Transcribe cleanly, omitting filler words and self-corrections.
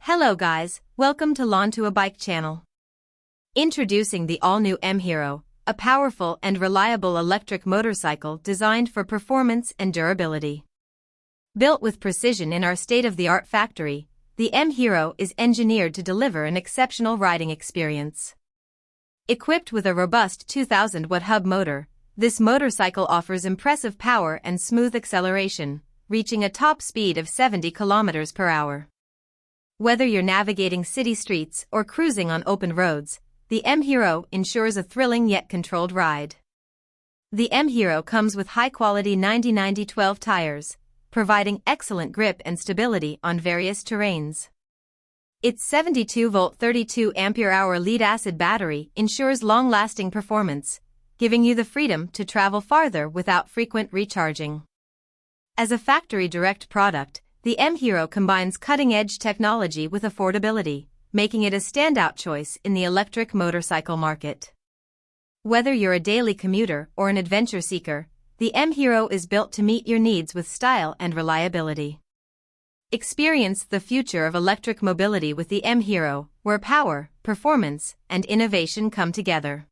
Hello guys, welcome to Lantu a Bike channel. Introducing the all-new M-Hero, a powerful and reliable electric motorcycle designed for performance and durability. Built with precision in our state-of-the-art factory, the M-Hero is engineered to deliver an exceptional riding experience. Equipped with a robust 2000-watt hub motor, this motorcycle offers impressive power and smooth acceleration, reaching a top speed of 70 km per hour. Whether you're navigating city streets or cruising on open roads, the M-Hero ensures a thrilling yet controlled ride. The M-Hero comes with high-quality 90/90/12 tires, providing excellent grip and stability on various terrains. Its 72-volt 32-ampere-hour lead-acid battery ensures long-lasting performance, giving you the freedom to travel farther without frequent recharging. As a factory-direct product, the M-Hero combines cutting-edge technology with affordability, making it a standout choice in the electric motorcycle market. Whether you're a daily commuter or an adventure seeker, the M-Hero is built to meet your needs with style and reliability. Experience the future of electric mobility with the M-Hero, where power, performance, and innovation come together.